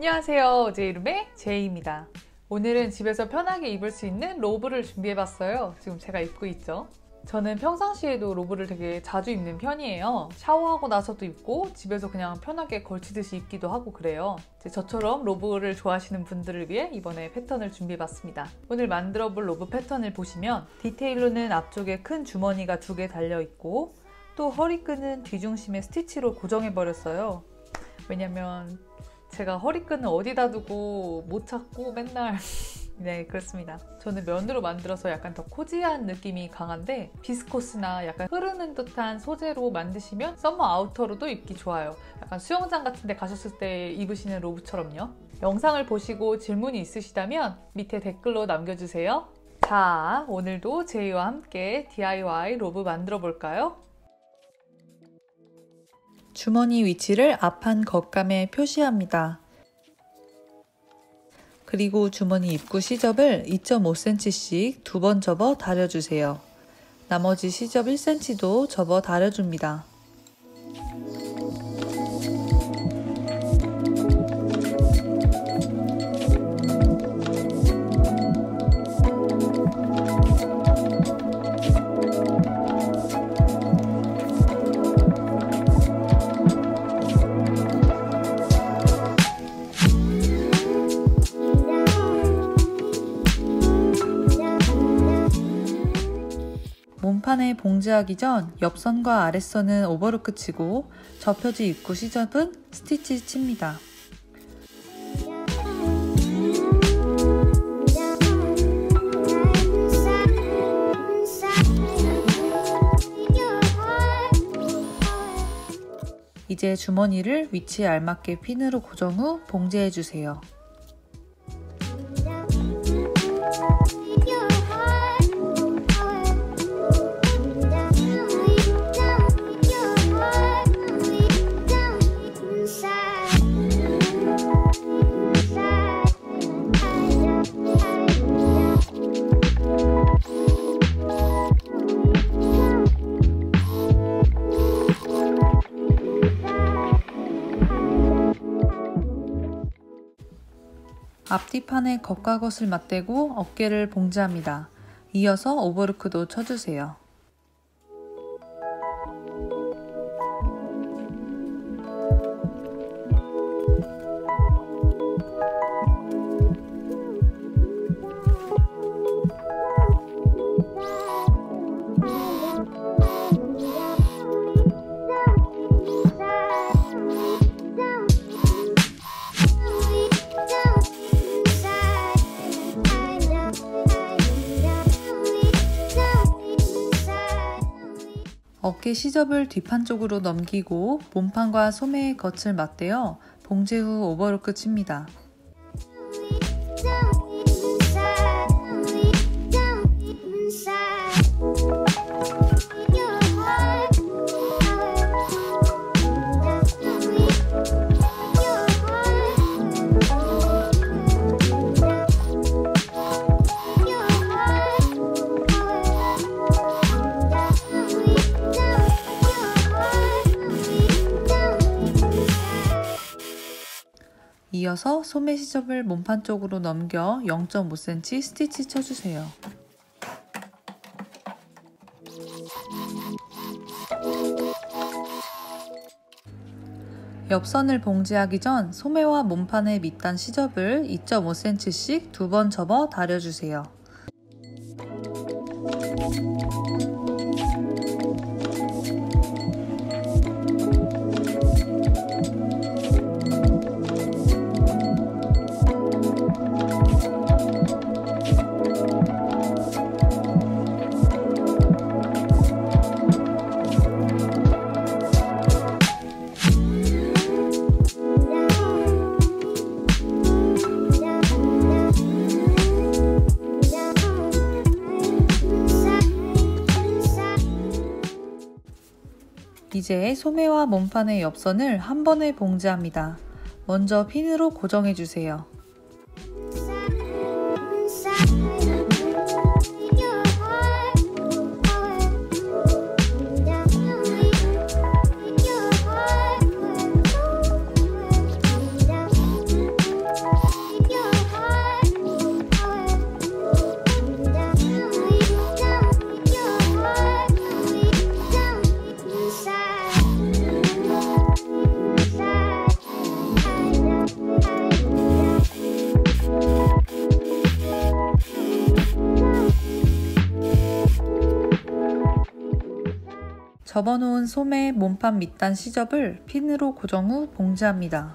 안녕하세요. 제 이름의 제이입니다. 오늘은 집에서 편하게 입을 수 있는 로브를 준비해봤어요. 지금 제가 입고 있죠. 저는 평상시에도 로브를 되게 자주 입는 편이에요. 샤워하고 나서도 입고 집에서 그냥 편하게 걸치듯이 입기도 하고 그래요. 저처럼 로브를 좋아하시는 분들을 위해 이번에 패턴을 준비해봤습니다. 오늘 만들어볼 로브 패턴을 보시면 디테일로는 앞쪽에 큰 주머니가 2개 달려있고 또 허리끈은 뒤중심에 스티치로 고정해버렸어요. 왜냐면 제가 허리끈을 어디다 두고 못 찾고 맨날 네, 그렇습니다. 저는 면으로 만들어서 약간 더 코지한 느낌이 강한데 비스코스나 약간 흐르는 듯한 소재로 만드시면 서머 아우터로도 입기 좋아요. 약간 수영장 같은 데 가셨을 때 입으시는 로브처럼요. 영상을 보시고 질문이 있으시다면 밑에 댓글로 남겨주세요. 자, 오늘도 제이와 함께 DIY 로브 만들어 볼까요? 주머니 위치를 앞판 겉감에 표시합니다. 그리고 주머니 입구 시접을 2.5cm씩 2번 접어 다려주세요. 나머지 시접 1cm도 접어 다려줍니다. 몸판에 봉제하기 전 옆선과 아랫선은 오버로크 치고 접혀지 입구 시접은 스티치 칩니다. 이제 주머니를 위치에 알맞게 핀으로 고정 후 봉제해주세요. 앞뒤판에 겉과 겉을 맞대고 어깨를 봉제합니다. 이어서 오버로크도 쳐주세요. 어깨 시접을 뒷판 쪽으로 넘기고 몸판과 소매의 겉을 맞대어 봉제 후 오버로크 칩니다. 이어서 소매 시접을 몸판 쪽으로 넘겨 0.5cm 스티치 쳐주세요. 옆선을 봉제하기 전 소매와 몸판의 밑단 시접을 2.5cm씩 2번 접어 다려주세요. 이제 소매와 몸판의 옆선을 한 번에 봉제합니다. 먼저 핀으로 고정해주세요. 접어놓은 솜에 몸판 밑단 시접을 핀으로 고정 후 봉제합니다.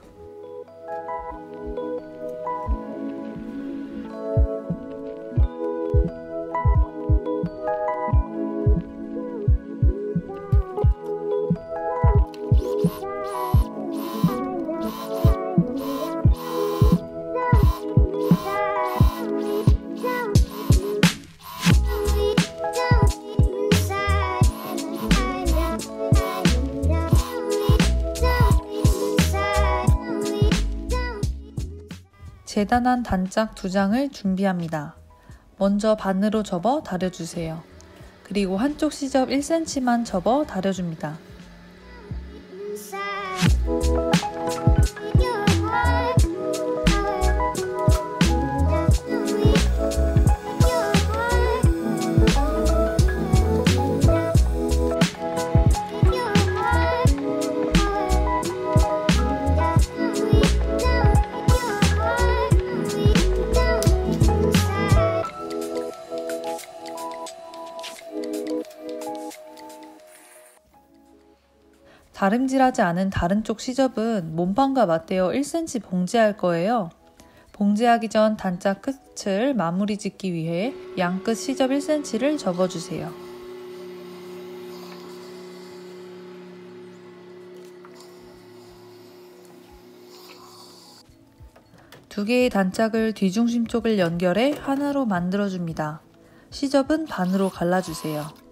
재단한 단짝 2장을 준비합니다. 먼저 반으로 접어 다려주세요. 그리고 한쪽 시접 1cm만 접어 다려줍니다. 다림질하지 않은 다른 쪽 시접은 몸판과 맞대어 1cm 봉제할 거예요. 봉제하기 전 단짝 끝을 마무리 짓기 위해 양끝 시접 1cm를 접어주세요. 두 개의 단짝을 뒤중심 쪽을 연결해 하나로 만들어줍니다. 시접은 반으로 갈라주세요.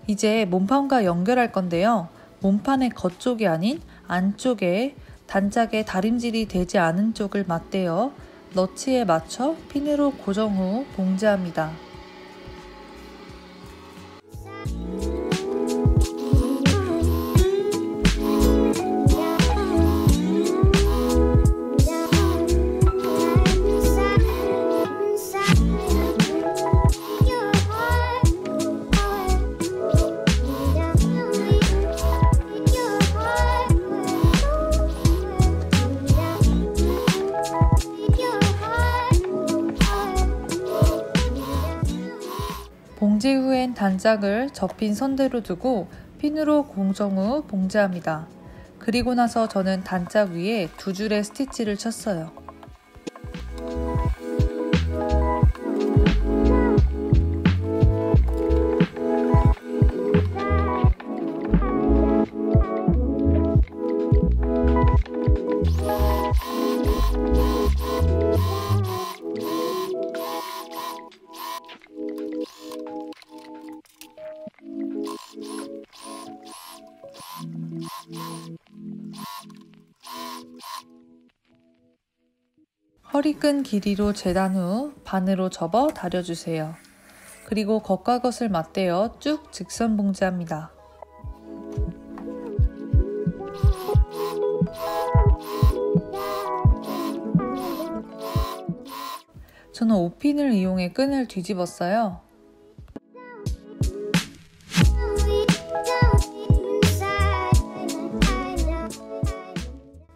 이제 몸판과 연결할 건데요. 몸판의 겉쪽이 아닌 안쪽에 단짝에 다림질이 되지 않은 쪽을 맞대어 너치에 맞춰 핀으로 고정 후 봉제합니다. 봉제 후엔 단짝을 접힌 선대로 두고 핀으로 고정 후 봉제합니다. 그리고 나서 저는 단짝 위에 2줄의 스티치를 쳤어요. 허리끈 길이로 재단 후 반으로 접어 다려주세요. 그리고 겉과 겉을 맞대어 쭉 직선 봉제합니다. 저는 5핀을 이용해 끈을 뒤집었어요.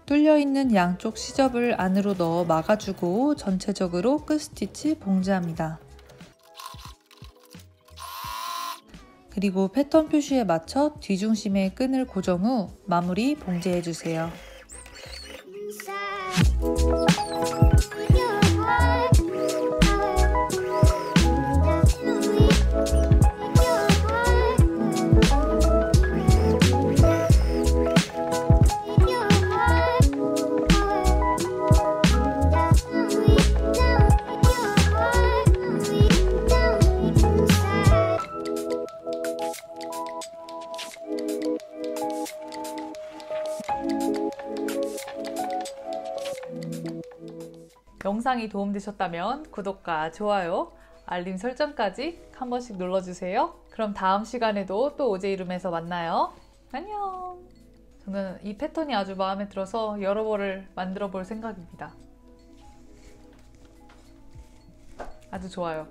뚫려있는 양쪽 시접을 안으로 넣어 막아주고 전체적으로 끝 스티치 봉제합니다. 그리고 패턴 표시에 맞춰 뒤중심에 끈을 고정 후 마무리 봉제해주세요. 영상이 도움되셨다면 구독과 좋아요, 알림 설정까지 한 번씩 눌러주세요. 그럼 다음 시간에도 또 오제이룸에서 만나요. 안녕! 저는 이 패턴이 아주 마음에 들어서 여러 벌을 만들어 볼 생각입니다. 아주 좋아요.